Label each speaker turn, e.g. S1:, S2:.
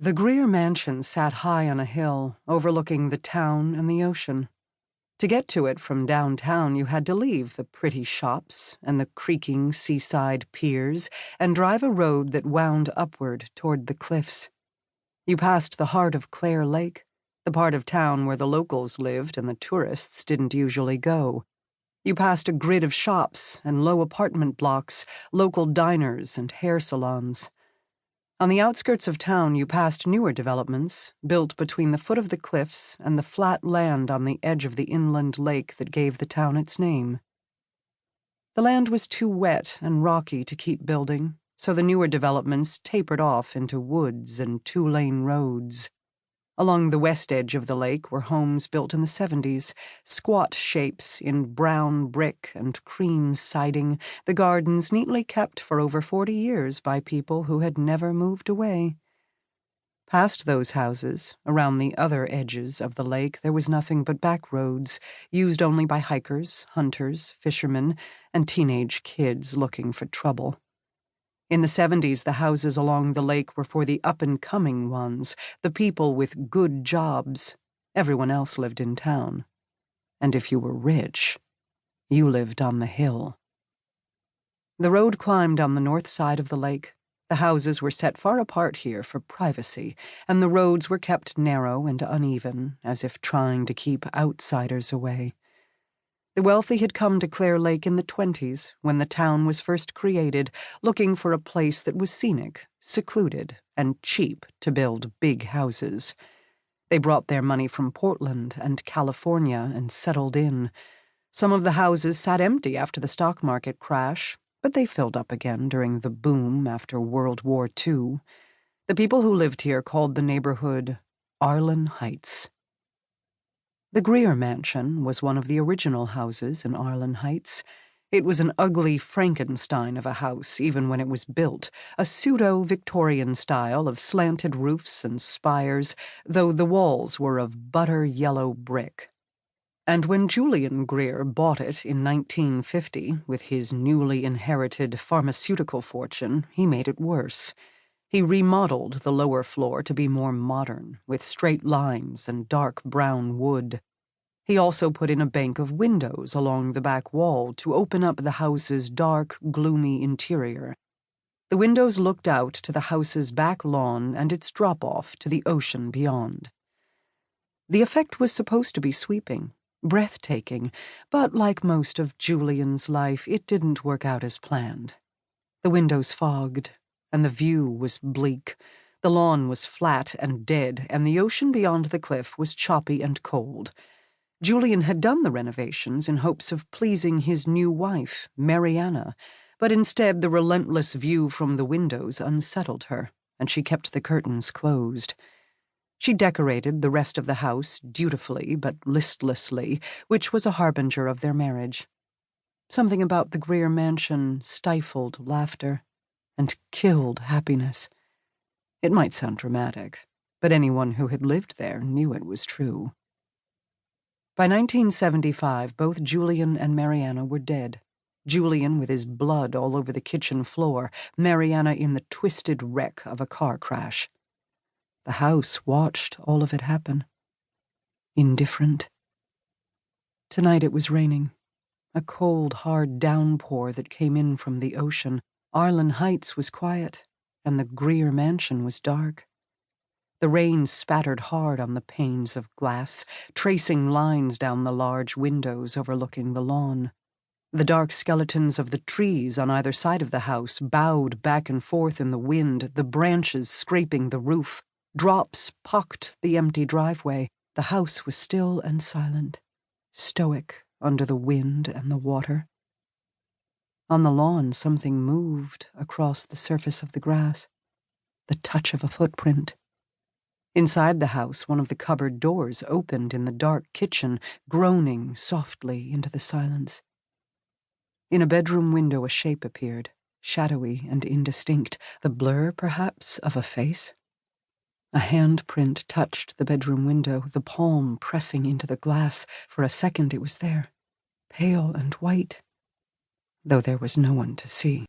S1: The Greer mansion sat high on a hill, overlooking the town and the ocean. To get to it from downtown, you had to leave the pretty shops and the creaking seaside piers and drive a road that wound upward toward the cliffs. You passed the heart of Clare Lake, the part of town where the locals lived and the tourists didn't usually go. You passed a grid of shops and low apartment blocks, local diners and hair salons. On the outskirts of town, you passed newer developments, built between the foot of the cliffs and the flat land on the edge of the inland lake that gave the town its name. The land was too wet and rocky to keep building, so the newer developments tapered off into woods and two-lane roads. Along the west edge of the lake were homes built in the 70s, squat shapes in brown brick and cream siding, the gardens neatly kept for over 40 years by people who had never moved away. Past those houses, around the other edges of the lake, there was nothing but back roads, used only by hikers, hunters, fishermen, and teenage kids looking for trouble. In the 70s, the houses along the lake were for the up-and-coming ones, the people with good jobs. Everyone else lived in town. And if you were rich, you lived on the hill. The road climbed on the north side of the lake. The houses were set far apart here for privacy, and the roads were kept narrow and uneven, as if trying to keep outsiders away. The wealthy had come to Clare Lake in the 20s, when the town was first created, looking for a place that was scenic, secluded, and cheap to build big houses. They brought their money from Portland and California and settled in. Some of the houses sat empty after the stock market crash, but they filled up again during the boom after World War II. The people who lived here called the neighborhood Arlen Heights. The Greer mansion was one of the original houses in Arlen Heights. It was an ugly Frankenstein of a house, even when it was built, a pseudo-Victorian style of slanted roofs and spires, though the walls were of butter-yellow brick. And when Julian Greer bought it in 1950, with his newly inherited pharmaceutical fortune, he made it worse. He remodeled the lower floor to be more modern, with straight lines and dark brown wood. He also put in a bank of windows along the back wall to open up the house's dark, gloomy interior. The windows looked out to the house's back lawn and its drop-off to the ocean beyond. The effect was supposed to be sweeping, breathtaking, but like most of Julian's life, it didn't work out as planned. The windows fogged, and the view was bleak. The lawn was flat and dead, and the ocean beyond the cliff was choppy and cold. Julian had done the renovations in hopes of pleasing his new wife, Mariana, but instead the relentless view from the windows unsettled her, and she kept the curtains closed. She decorated the rest of the house dutifully but listlessly, which was a harbinger of their marriage. Something about the Greer mansion stifled laughter and killed happiness. It might sound dramatic, but anyone who had lived there knew it was true. By 1975, both Julian and Mariana were dead. Julian with his blood all over the kitchen floor, Mariana in the twisted wreck of a car crash. The house watched all of it happen. Indifferent. Tonight it was raining. A cold, hard downpour that came in from the ocean. Arlen Heights was quiet, and the Greer mansion was dark. The rain spattered hard on the panes of glass, tracing lines down the large windows overlooking the lawn. The dark skeletons of the trees on either side of the house bowed back and forth in the wind, the branches scraping the roof. Drops pocked the empty driveway. The house was still and silent, stoic under the wind and the water. On the lawn, something moved across the surface of the grass, the touch of a footprint. Inside the house, one of the cupboard doors opened in the dark kitchen, groaning softly into the silence. In a bedroom window, a shape appeared, shadowy and indistinct, the blur, perhaps, of a face. A handprint touched the bedroom window, the palm pressing into the glass. For a second it was there, pale and white, though there was no one to see.